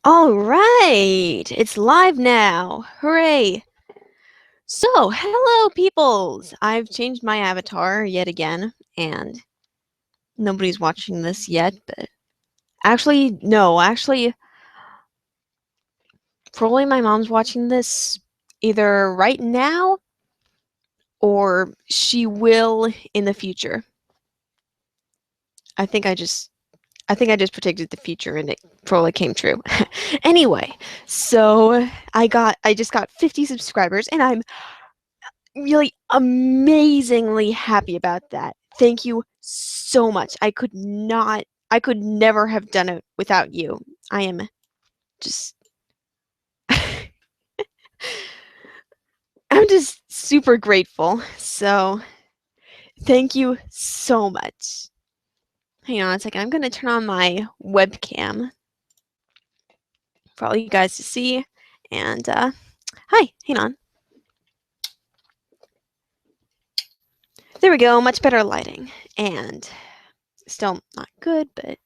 All right, it's live now. Hooray. So, hello, peoples. I've changed my avatar yet again, and nobody's watching this yet, but no, probably my mom's watching this either right now or she will in the future. I think I just predicted the future and it probably came true. Anyway, so I just got 50 subscribers and I'm really amazingly happy about that. Thank you so much. I could never have done it without you. I am just, I'm just super grateful. So, thank you so much. Hang on a second. I'm going to turn on my webcam for all you guys to see. And, hi, hang on. There we go. Much better lighting. And still not good, but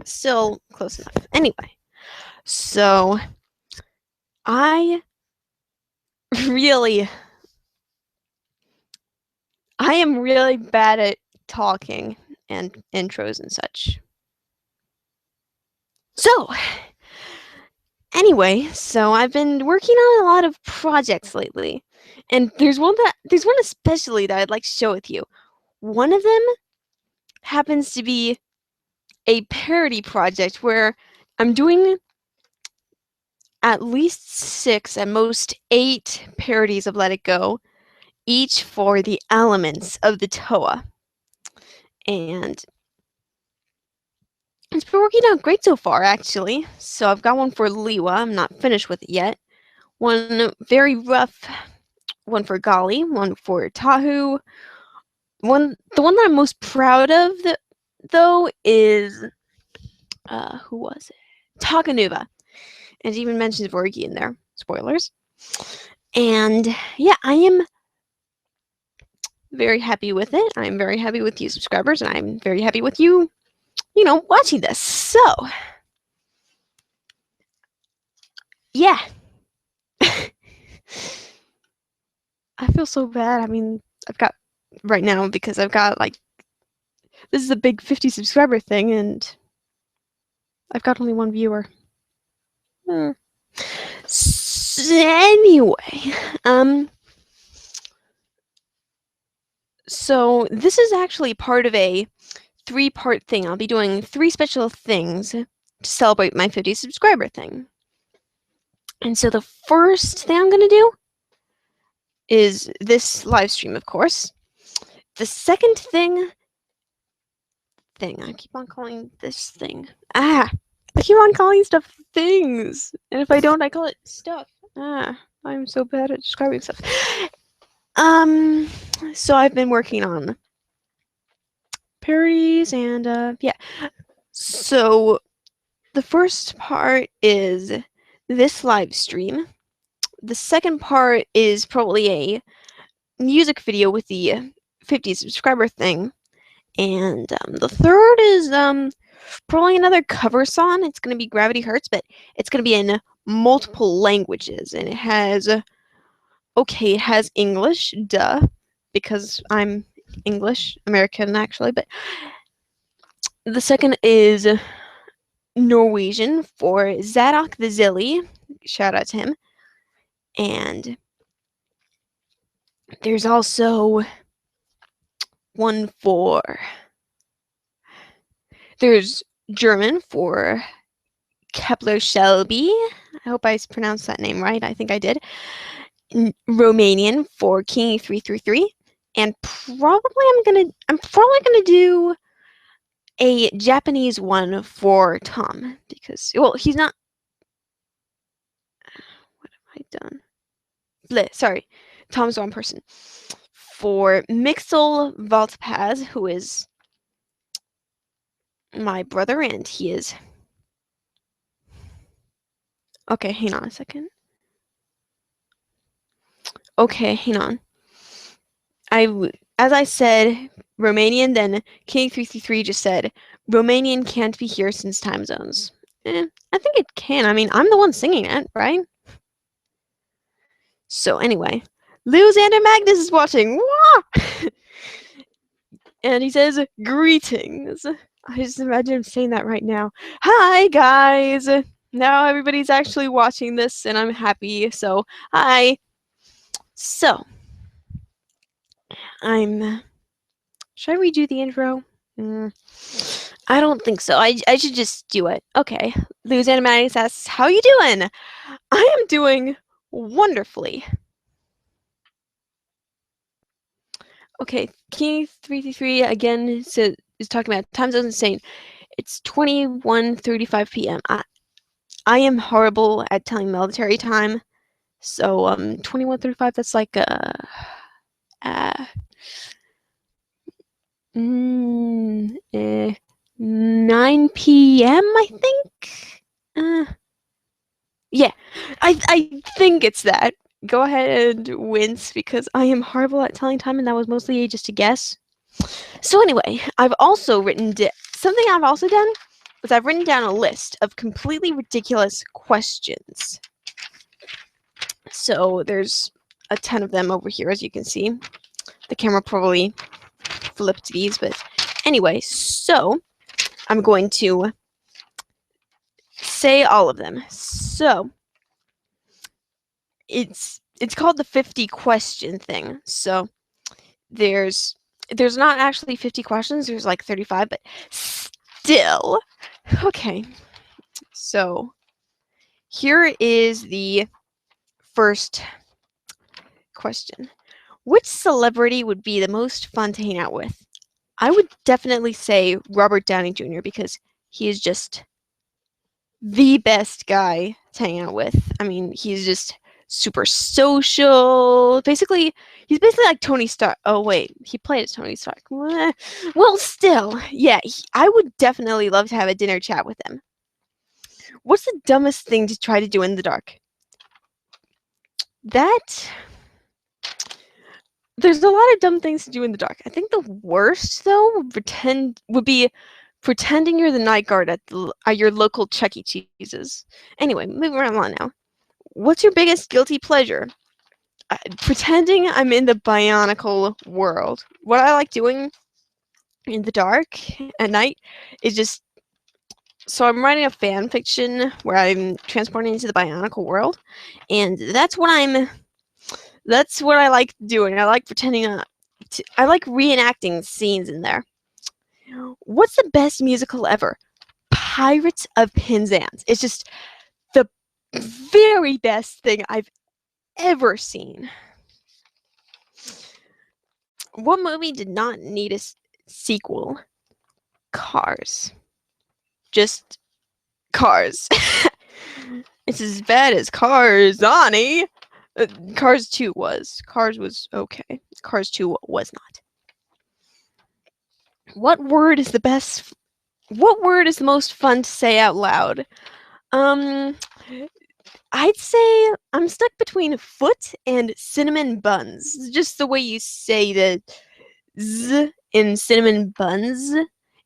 still close enough. Anyway, so I really, I am really bad at talking and intros and such. So, anyway, so I've been working on a lot of projects lately, and there's one especially that I'd like to share with you. One of them happens to be a parody project where I'm doing at least 6, at most 8 parodies of Let It Go, each for the elements of the TOA. And it's been working out great so far, actually. So I've got one for Liwa. I'm not finished with it yet. One very rough, one for Golly, one for Tahu. The one that I'm most proud of, though, is who was it? Takanuva, and it even mentions Vorgi in there. Spoilers. And yeah, I am very happy with it. I'm very happy with you subscribers, and I'm very happy with you, watching this. So, yeah. I feel so bad. I mean, I've got right now because I've got this is a big 50 subscriber thing and I've got only one viewer. Anyway, so this is actually part of a 3-part thing. I'll be doing 3 special things to celebrate my 50 subscriber thing. And so the first thing I'm going to do is this live stream, of course. The second thing, I keep on calling this thing. I keep on calling stuff things. And if I don't, I call it stuff. I'm so bad at describing stuff. So I've been working on parodies and, yeah. So the first part is this live stream. The second part is probably a music video with the 50 subscriber thing. And the third is probably another cover song. It's going to be Gravity Hurts, but it's going to be in multiple languages. And it has English, duh, because I'm English, American actually, but the second is Norwegian for Zadok the Zilly. Shout out to him. And there's also one for... There's German for Kepler Shelby. I hope I pronounced that name right. I think I did. Romanian for King 333. And probably I'm probably gonna do a Japanese one for Tom because, well, he's not. What have I done? Bleh, sorry, Tom's the wrong person. For Mixel Valtpaz, who is my brother, and he is. Okay, hang on a second. Okay, hang on. As I said, Romanian, then King333 just said, Romanian can't be here since time zones. I think it can. I mean, I'm the one singing it, right? So anyway, Xander Magnus is watching. Wah! And he says, greetings. I just imagine him saying that right now. Hi, guys. Now everybody's actually watching this, and I'm happy. So, hi. So, should I redo the intro? I don't think so. I should just do it. Okay. Luz Animatics asks, how you doing? I am doing wonderfully. Okay, Key333 again is talking about time zones insane. It's 21:35 p.m. I am horrible at telling military time. So 21:35, that's like 9 p.m. I think. Yeah, I think it's that. Go ahead and wince because I am horrible at telling time, and that was mostly just a guess. So anyway, I've also written something I've also done is I've written down a list of completely ridiculous questions. So there's a ton of them over here, as you can see. The camera probably flipped these, but anyway, so I'm going to say all of them. So it's called the 50 question thing. So there's not actually 50 questions, there's like 35, but still. Okay. So here is the first question. Which celebrity would be the most fun to hang out with? I would definitely say Robert Downey Jr. because he is just the best guy to hang out with. I mean, he's just super social. He's basically like Tony Stark. Oh, wait, he played as Tony Stark. Well, still, yeah, I would definitely love to have a dinner chat with him. What's the dumbest thing to try to do in the dark? There's a lot of dumb things to do in the dark. I think the worst, though, would be pretending you're the night guard at your local Chuck E. Cheese's. Anyway, moving right on now. What's your biggest guilty pleasure? Pretending I'm in the Bionicle world. What I like doing in the dark at night is just... So I'm writing a fan fiction where I'm transporting into the Bionicle world, and that's what I like doing. I like pretending I like reenacting scenes in there. What's the best musical ever? Pirates of Penzance. It's just the very best thing I've ever seen. What movie did not need a sequel? Cars. Just Cars. It's as bad as Cars, Ani. Cars 2 was. Cars was okay. Cars 2 was not. What word is the most fun to say out loud? I'd say I'm stuck between foot and cinnamon buns. Just the way you say the z in cinnamon buns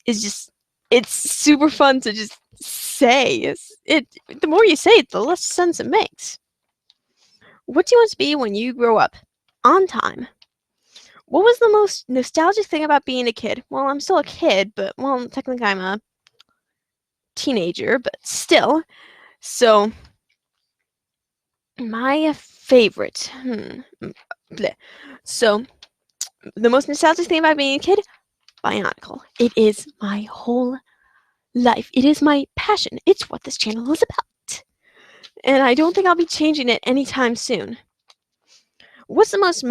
is just... it's super fun to just say. The more you say it, the less sense it makes. What do you want to be when you grow up? On time. What was the most nostalgic thing about being a kid? Well, I'm still a kid, but, well, technically I'm a teenager, but still. So, my favorite. So, the most nostalgic thing about being a kid? Bionicle. It is my whole life. It is my passion. It's what this channel is about. And I don't think I'll be changing it anytime soon. What's the most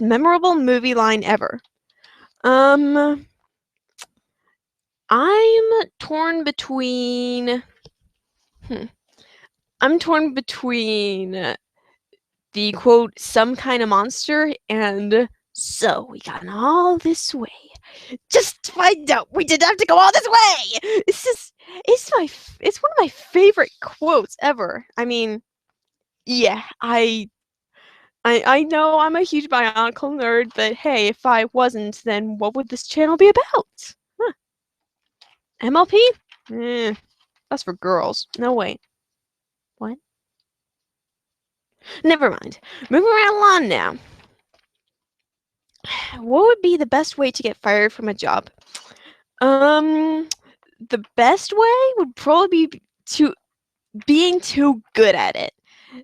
memorable movie line ever? I'm torn between... I'm torn between the quote, some kind of monster, and so we got all this way just to find out we didn't have to go all this way. It's one of my favorite quotes ever. I mean, yeah, I know I'm a huge Bionicle nerd, but hey, if I wasn't, then what would this channel be about? MLP? That's for girls. No, wait. What? Never mind. Moving right along now. What would be the best way to get fired from a job? The best way would probably be being too good at it.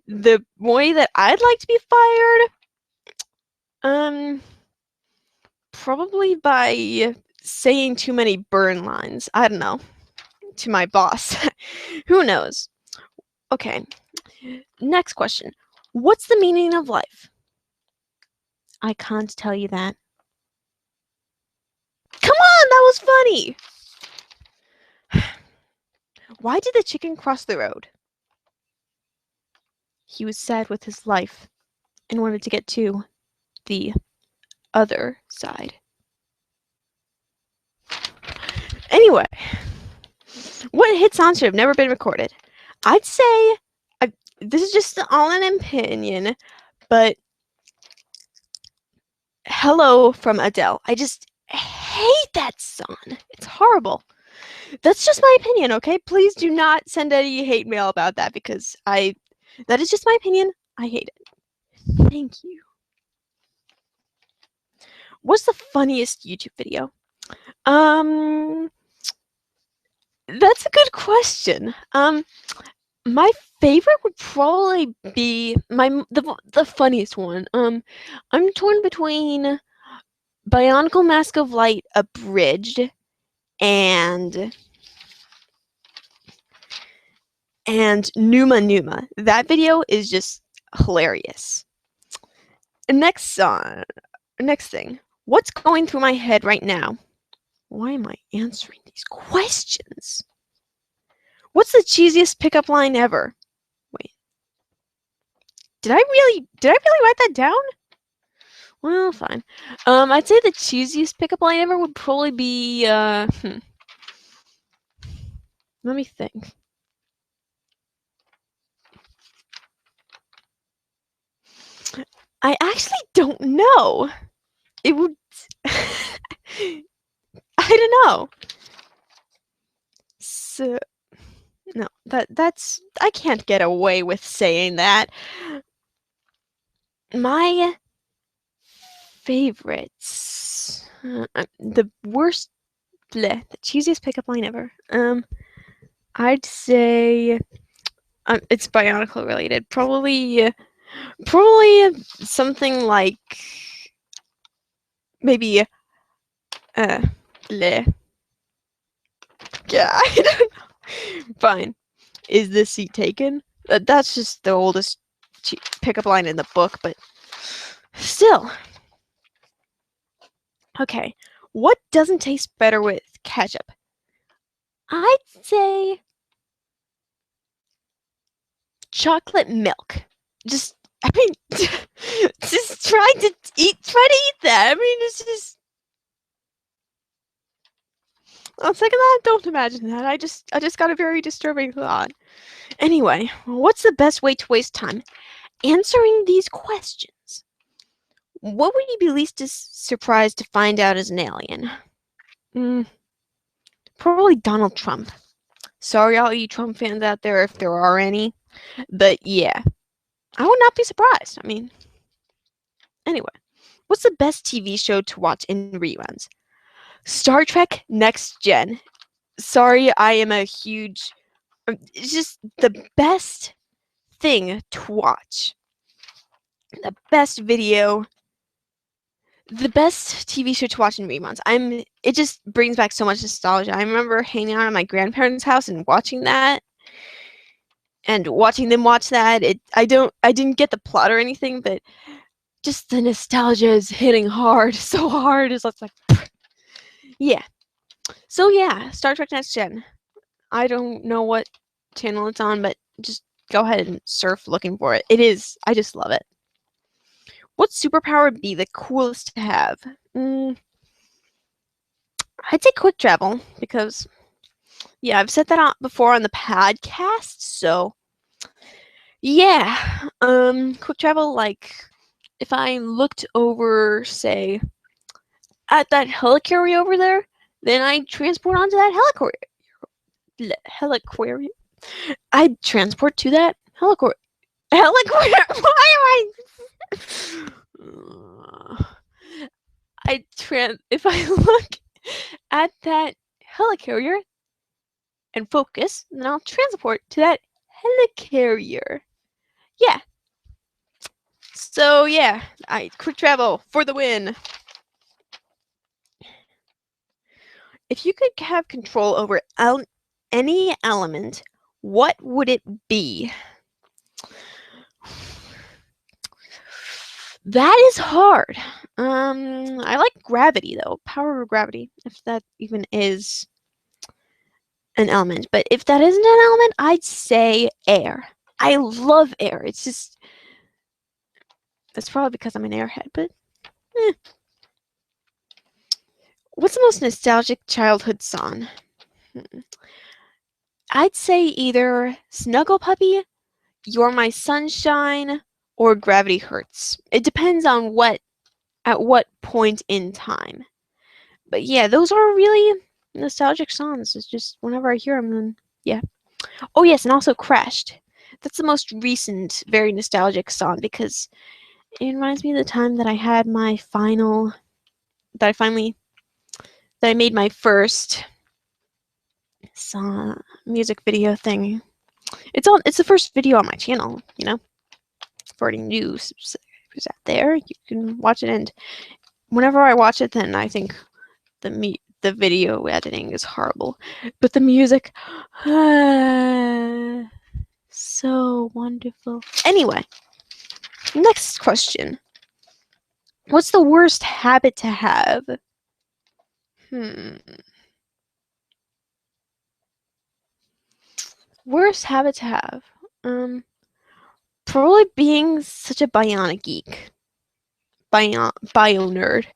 The way that I'd like to be fired, probably by saying too many burn lines. I don't know. To my boss. Who knows? Okay. Next question. What's the meaning of life? I can't tell you that. Come on, that was funny. Why did the chicken cross the road? He was sad with his life and wanted to get to the other side. Anyway, what hit song should have never been recorded? I'd say, this is just all an opinion, but Hello from Adele. I just hate that song. It's horrible. That's just my opinion, okay? Please do not send any hate mail about that because that is just my opinion. I hate it. Thank you. What's the funniest YouTube video? That's a good question. My favorite would probably be the funniest one. I'm torn between Bionicle Mask of Light Abridged and Numa Numa. That video is just hilarious. Next thing. What's going through my head right now? Why am I answering these questions? What's the cheesiest pickup line ever? Wait. Did I really write that down? Well, fine. I'd say the cheesiest pickup line ever would probably be let me think. I actually don't know. It would I don't know. So no, that's I can't get away with saying that. My favorites. The worst the cheesiest pickup line ever. I'd say it's Bionicle related. Probably something like maybe bleh. Yeah, I don't know. Fine. Is this seat taken? That's just the oldest pickup line in the book, but still. Okay. What doesn't taste better with ketchup? I'd say chocolate milk. Just try to eat that. I mean, it's just on second thought, don't imagine that. I just got a very disturbing thought. Anyway, what's the best way to waste time? Answering these questions. What would you be least surprised to find out as an alien? Probably Donald Trump. Sorry, all you Trump fans out there, if there are any. But yeah, I would not be surprised. I mean, anyway, what's the best TV show to watch in reruns? Star Trek Next Gen. Sorry, I am a huge. It's just the best thing to watch. The best video. The best TV show to watch in reruns. It just brings back so much nostalgia. I remember hanging out at my grandparents' house and watching that. And watching them watch that. I didn't get the plot or anything, but just the nostalgia is hitting hard. So hard. It's like yeah. So yeah, Star Trek Next Gen. I don't know what channel it's on, but just go ahead and surf looking for it. It is. I just love it. What superpower would be the coolest to have? I'd say quick travel because, yeah, I've said that out before on the podcast. So, yeah, quick travel. Like, if I looked over, say, at that helicarrier over there, then I transport onto that helicarrier. Heliquarium. I'd transport to that heliquarium. Heliquarium. Why am I? If I look at that helicarrier and focus, then I'll transport to that helicarrier. Yeah. So yeah, quick travel for the win. If you could have control over any element, what would it be? That is hard. I like gravity though. Power of gravity, if that even is an element. But if that isn't an element, I'd say air. I love air. It's just that's probably because I'm an airhead, but What's the most nostalgic childhood song? I'd say either Snuggle Puppy, You're My Sunshine, or Gravity Hurts. It depends on at what point in time. But yeah, those are really nostalgic songs. It's just whenever I hear them, then yeah. Oh yes, and also Crashed. That's the most recent, very nostalgic song because it reminds me of the time that I had my final, that I made my first song music video thing. It's the first video on my channel, for any new subscribers out there. You can watch it, and whenever I watch it, then I think the video editing is horrible, but the music, so wonderful. Anyway, next question. What's the worst habit to have? Worst habit to have? Probably being such a bionic geek. Bio nerd.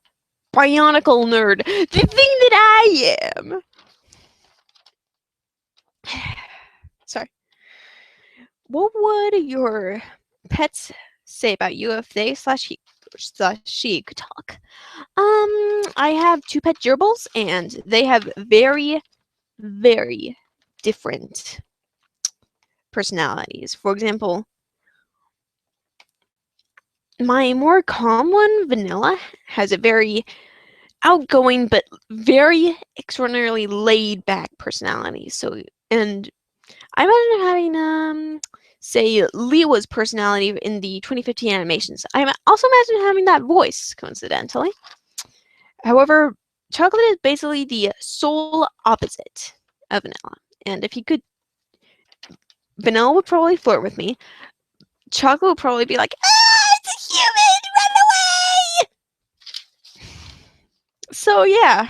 Bionicle nerd. The thing that I am. Sorry. What would your pets say about you if they /she could talk? I have 2 pet gerbils, and they have very, very different personalities. For example, my more calm one, Vanilla, has a very outgoing but very extraordinarily laid back personality. So, and I imagine having say Lewa's personality in the 2015 animations. I also imagine having that voice, coincidentally. However, Chocolate is basically the sole opposite of Vanilla. And if he could, Vanilla would probably flirt with me. Chocolate would probably be like, "Ah, it's a human! Run away!" So yeah.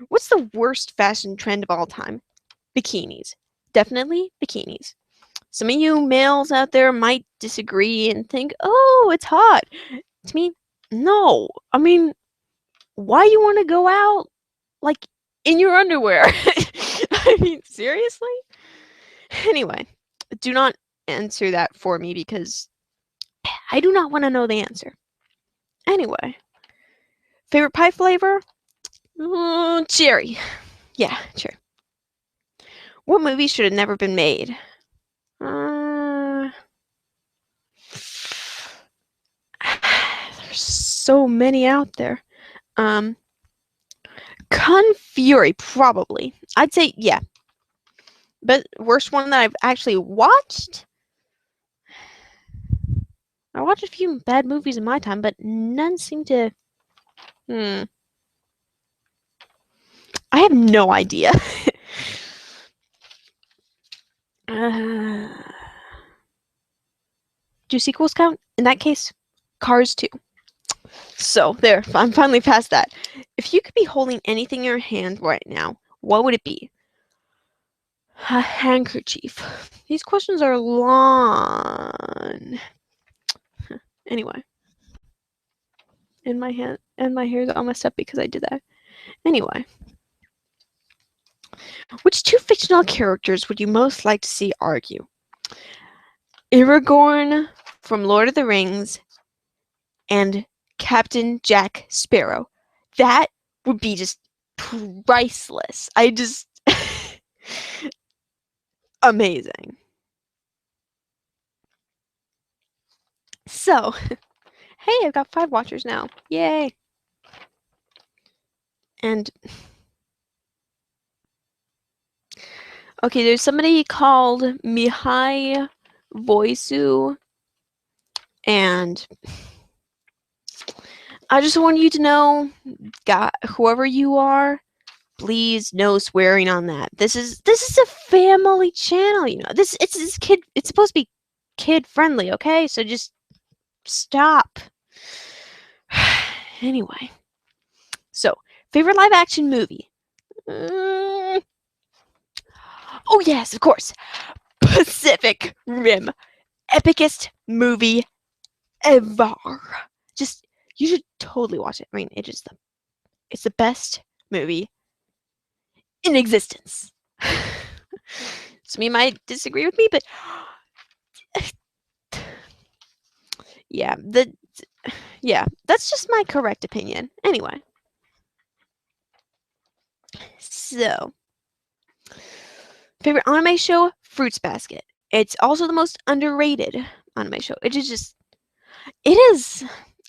What's the worst fashion trend of all time? Bikinis. Definitely bikinis. Some of you males out there might disagree and think, oh, it's hot. To me, no. I mean, why you want to go out like in your underwear? I mean, seriously? Anyway, do not answer that for me because I do not want to know the answer. Anyway, favorite pie flavor? Cherry. Yeah, sure. What movie should have never been made? There's so many out there. Kung Fury, probably. I'd say, yeah. But worst one that I've actually watched? I watched a few bad movies in my time, but none seem to... I have no idea. Do sequels count? In that case, Cars 2. So, there. I'm finally past that. If you could be holding anything in your hand right now, what would it be? A handkerchief. These questions are long. Anyway. And my hair's all messed up because I did that. Anyway. Which 2 fictional characters would you most like to see argue? Aragorn from Lord of the Rings and Captain Jack Sparrow. That would be just priceless. amazing. So, hey, I've got 5 watchers now. Yay. And okay, there's somebody called Mihai Voisu, and I just want you to know, God, whoever you are, please no swearing on that. This is a family channel, you know. This kid. It's supposed to be kid friendly, okay? So just stop. Anyway, so favorite live action movie. Mm, oh yes, of course. Pacific Rim, epicest movie ever. Just you should totally watch it. I mean, it's the best movie in existence. Some of you might disagree with me, but yeah, that's just my correct opinion. Anyway, so favorite anime show, Fruits Basket. It's also the most underrated anime show. It is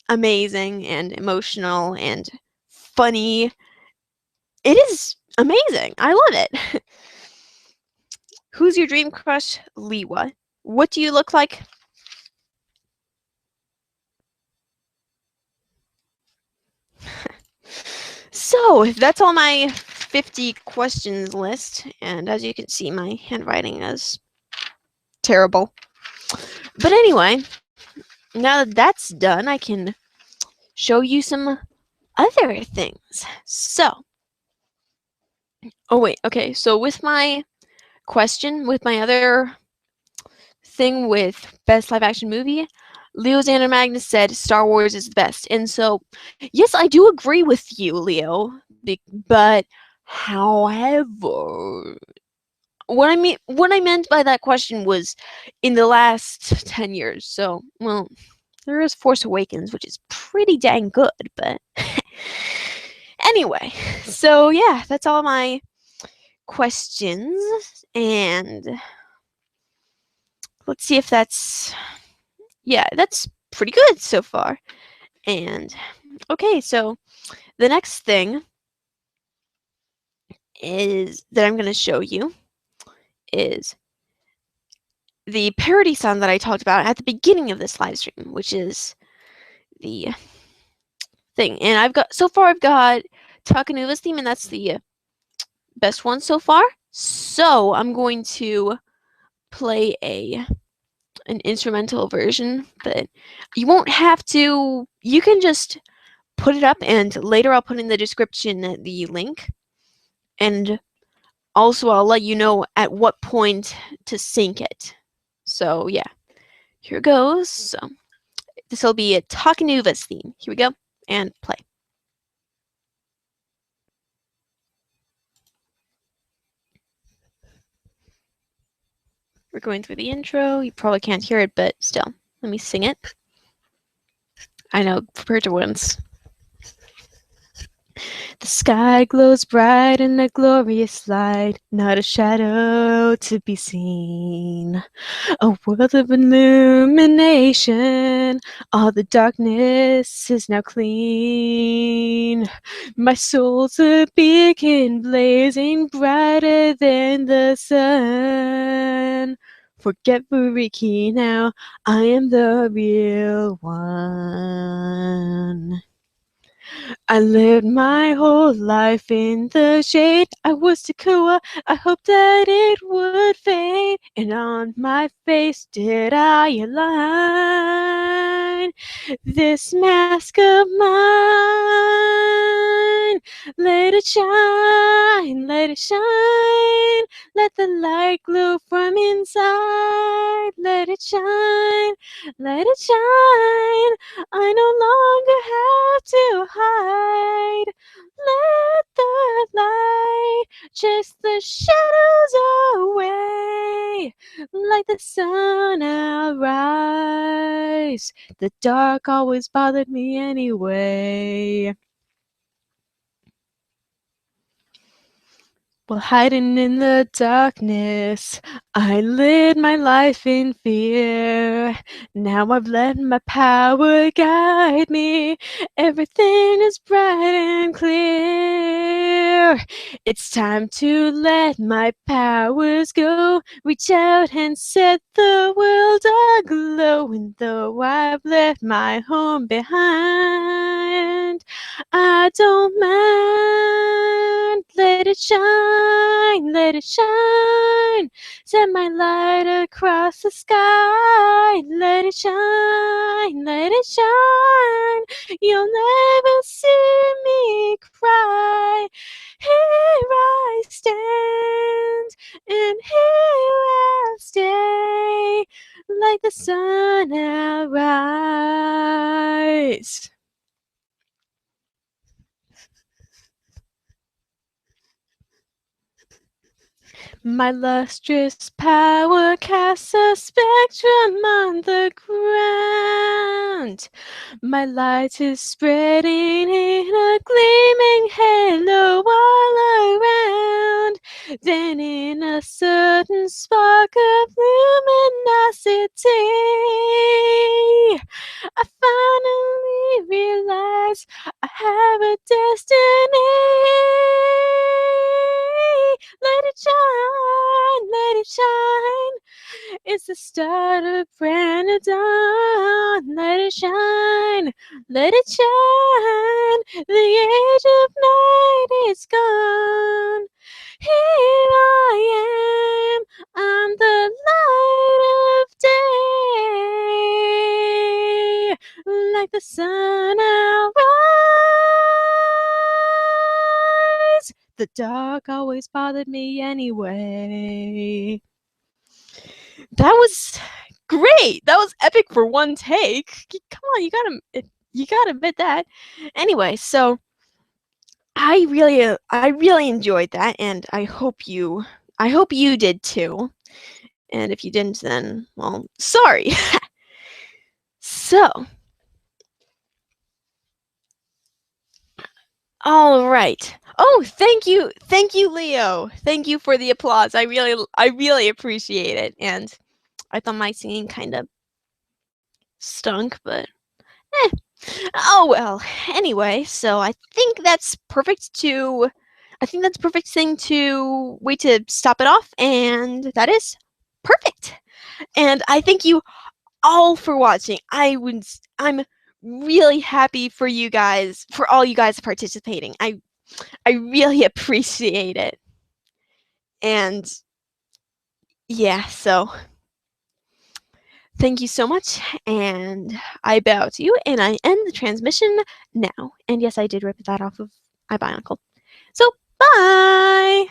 amazing and emotional and funny. It is amazing. I love it. Who's your dream crush, Liwa? What do you look like? So, that's all my 50 questions list, and as you can see, my handwriting is terrible. But anyway, now that that's done, I can show you some other things. So, oh wait, okay, so with my other thing with best live action movie, Leo Xander Magnus said Star Wars is the best. And so, yes, I do agree with you, Leo. But, however, what I meant by that question was in the last 10 years. So, well, there is Force Awakens, which is pretty dang good, but anyway, so yeah, that's all my questions, and let's see if that's pretty good so far. And okay, so the next thing is that I'm going to show you is the parody song that I talked about at the beginning of this live stream, which is the thing. And I've got Takanuva's theme, and that's the best one so far. So I'm going to play an instrumental version, but you won't have to. You can just put it up, and later I'll put in the description the link, and also I'll let you know at what point to sync it. So yeah, here goes. So this will be a Takanuva's theme. Here we go, and play. We're going through the intro. You probably can't hear it, but still, let me sing it. I know, prepare to once. The sky glows bright in a glorious light, not a shadow to be seen. A world of illumination, all the darkness is now clean. My soul's a beacon blazing brighter than the sun. Forget Buriki now, I am the real one. I lived my whole life in the shade. I was Takua. I hoped that it would fade. And on my face did I align this mask of mine. Let it shine, let it shine. Let the light glow from inside. Let it shine, let it shine. I no longer have to hide. Let the light chase the shadows away. Like the sun I'll rise. The dark always bothered me anyway. While hiding in the darkness, I lived my life in fear. Now I've let my power guide me. Everything is bright and clear. It's time to let my powers go. Reach out and set the world aglow. And though I've left my home behind, I don't mind. Let it shine, let it shine. Set my light across the sky. Let it shine, let it shine. You'll never see me cry. Here I stand, and here I'll stay, like the sun I'll rise. My lustrous power casts a spectrum on the ground. My light is spreading in a gleaming halo all around. Then in a sudden spark of luminosity, I finally realize I have a destiny. Let it shine, let it shine. It's the start of brand new dawn. Let it shine, let it shine. The age of night is gone. Here I am, I'm the light of day. Like the sun I'll rise. The dark always bothered me anyway. That was great. That was epic for one take. Come on, you gotta admit that. Anyway, so I really enjoyed that, and I hope you did too. And if you didn't, then well, sorry. So, all right. Oh, thank you, Leo. Thank you for the applause. I really appreciate it. And I thought my singing kind of stunk, but eh. Oh well. Anyway, so I think that's perfect thing to wait to stop it off, and that is perfect. And I thank you all for watching. I'm really happy for you guys, for all you guys participating. I really appreciate it. And yeah, so thank you so much, and I bow to you, and I end the transmission now. And yes, I did rip that off of iBionicle. So, bye!